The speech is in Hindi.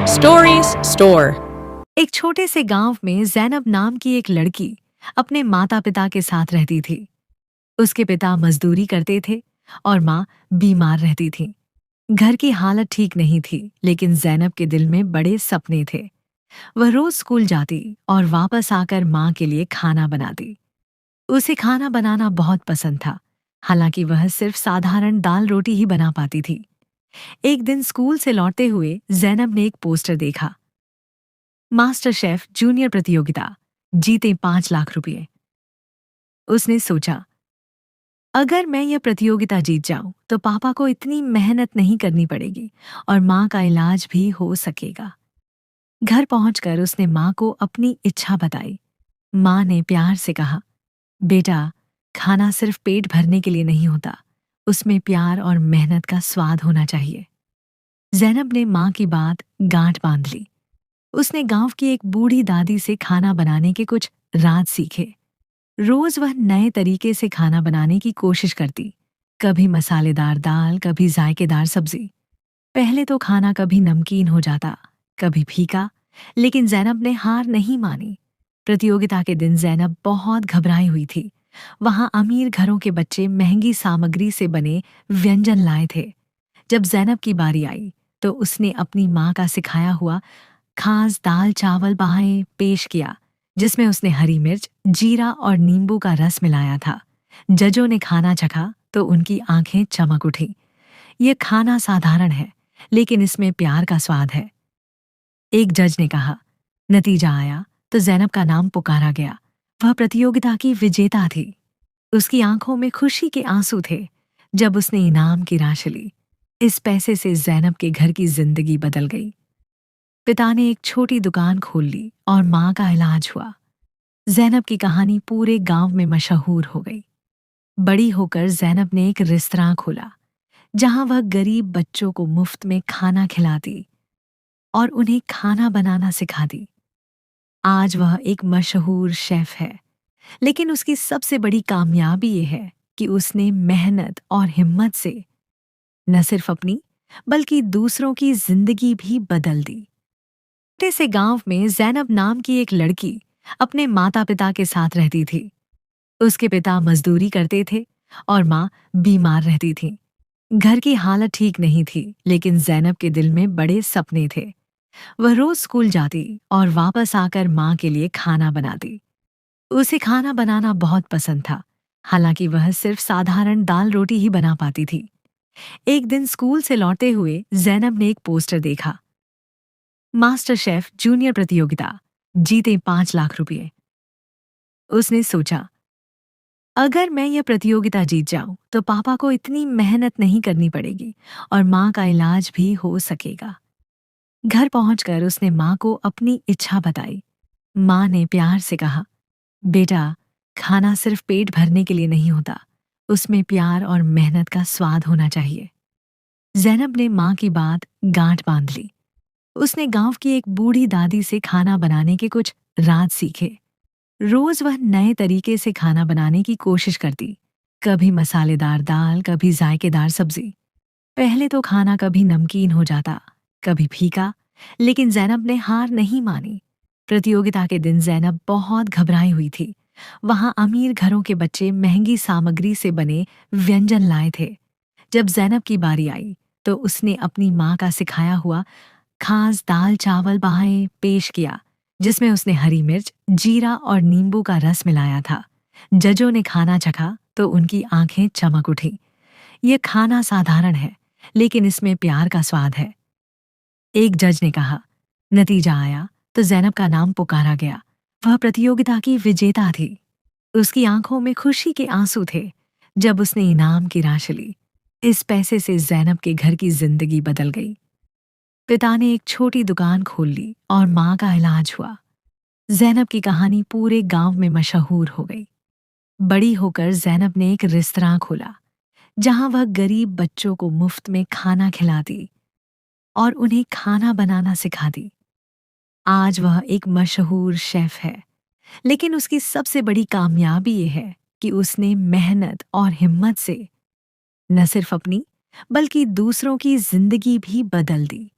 Stories Store. एक छोटे से गांव में जैनब नाम की एक लड़की अपने माता पिता के साथ रहती थी। उसके पिता मजदूरी करते थे और माँ बीमार रहती थी। घर की हालत ठीक नहीं थी, लेकिन जैनब के दिल में बड़े सपने थे। वह रोज स्कूल जाती और वापस आकर माँ के लिए खाना बनाती। उसे खाना बनाना बहुत पसंद था, हालांकि वह सिर्फ साधारण दाल रोटी ही बना पाती थी। एक दिन स्कूल से लौटते हुए जैनब ने एक पोस्टर देखा। मास्टर शेफ जूनियर प्रतियोगिता, जीते 5 लाख रुपए। उसने सोचा, अगर मैं यह प्रतियोगिता जीत जाऊं तो पापा को इतनी मेहनत नहीं करनी पड़ेगी और माँ का इलाज भी हो सकेगा। घर पहुंचकर उसने माँ को अपनी इच्छा बताई। माँ ने प्यार से कहा, बेटा, खाना सिर्फ पेट भरने के लिए नहीं होता, उसमें प्यार और मेहनत का स्वाद होना चाहिए। जैनब ने माँ की बात गांठ बांध ली। उसने गांव की एक बूढ़ी दादी से खाना बनाने के कुछ राज सीखे। रोज वह नए तरीके से खाना बनाने की कोशिश करती, कभी मसालेदार दाल, कभी जायकेदार सब्जी। पहले तो खाना कभी नमकीन हो जाता, कभी फीका, लेकिन जैनब ने हार नहीं मानी। प्रतियोगिता के दिन जैनब बहुत घबराई हुई थी। वहां अमीर घरों के बच्चे महंगी सामग्री से बने व्यंजन लाए थे। जब जैनब की बारी आई तो उसने अपनी माँ का सिखाया हुआ खास दाल चावल बहाए पेश किया, जिसमें उसने हरी मिर्च, जीरा और नींबू का रस मिलाया था। जजों ने खाना चखा तो उनकी आंखें चमक उठी। यह खाना साधारण है, लेकिन इसमें प्यार का स्वाद है। एक जज ने कहा। नतीजा आया तो जैनब का नाम पुकारा गया। वह प्रतियोगिता की विजेता थी। उसकी आंखों में खुशी के आंसू थे जब उसने इनाम की राशि ली। इस पैसे से जैनब के घर की जिंदगी बदल गई। पिता ने एक छोटी दुकान खोल ली और माँ का इलाज हुआ। जैनब की कहानी पूरे गांव में मशहूर हो गई। बड़ी होकर जैनब ने एक रेस्तरां खोला, जहां वह गरीब बच्चों को मुफ्त में खाना खिलाती और उन्हें खाना बनाना सिखाती। आज वह एक मशहूर शेफ है, लेकिन उसकी सबसे बड़ी कामयाबी ये है कि उसने मेहनत और हिम्मत से न सिर्फ अपनी, बल्कि दूसरों की जिंदगी भी बदल दी। छोटे से गांव में जैनब नाम की एक लड़की अपने माता पिता के साथ रहती थी। उसके पिता मजदूरी करते थे और माँ बीमार रहती थी। घर की हालत ठीक नहीं थी, लेकिन जैनब के दिल में बड़े सपने थे। वह रोज स्कूल जाती और वापस आकर माँ के लिए खाना बनाती। उसे खाना बनाना बहुत पसंद था, हालांकि वह सिर्फ साधारण दाल रोटी ही बना पाती थी। एक दिन स्कूल से लौटते हुए जैनब ने एक पोस्टर देखा। मास्टर शेफ जूनियर प्रतियोगिता, जीते 5 लाख रुपए। उसने सोचा, अगर मैं यह प्रतियोगिता जीत जाऊं तो पापा को इतनी मेहनत नहीं करनी पड़ेगी और माँ का इलाज भी हो सकेगा। घर पहुंचकर उसने माँ को अपनी इच्छा बताई। माँ ने प्यार से कहा, बेटा, खाना सिर्फ पेट भरने के लिए नहीं होता, उसमें प्यार और मेहनत का स्वाद होना चाहिए। जैनब ने माँ की बात गांठ बांध ली। उसने गांव की एक बूढ़ी दादी से खाना बनाने के कुछ राज सीखे। रोज वह नए तरीके से खाना बनाने की कोशिश करती, कभी मसालेदार दाल, कभी जायकेदार सब्जी। पहले तो खाना कभी नमकीन हो जाता, कभी फीका, लेकिन जैनब ने हार नहीं मानी। प्रतियोगिता के दिन जैनब बहुत घबराई हुई थी। वहां अमीर घरों के बच्चे महंगी सामग्री से बने व्यंजन लाए थे। जब जैनब की बारी आई तो उसने अपनी माँ का सिखाया हुआ खास दाल चावल बहाए पेश किया, जिसमें उसने हरी मिर्च, जीरा और नींबू का रस मिलाया था। जजों ने खाना चखा तो उनकी आंखें चमक उठी। यह खाना साधारण है, लेकिन इसमें प्यार का स्वाद है। एक जज ने कहा। नतीजा आया तो जैनब का नाम पुकारा गया। वह प्रतियोगिता की विजेता थी। उसकी आंखों में खुशी के आंसू थे जब उसने इनाम की राशि ली। इस पैसे से जैनब के घर की जिंदगी बदल गई। पिता ने एक छोटी दुकान खोल ली और माँ का इलाज हुआ। जैनब की कहानी पूरे गांव में मशहूर हो गई। बड़ी होकर जैनब ने एक रेस्तरां खोला, जहां वह गरीब बच्चों को मुफ्त में खाना खिलाती और उन्हें खाना बनाना सिखाती। आज वह एक मशहूर शेफ है, लेकिन उसकी सबसे बड़ी कामयाबी ये है कि उसने मेहनत और हिम्मत से न सिर्फ अपनी बल्कि दूसरों की जिंदगी भी बदल दी।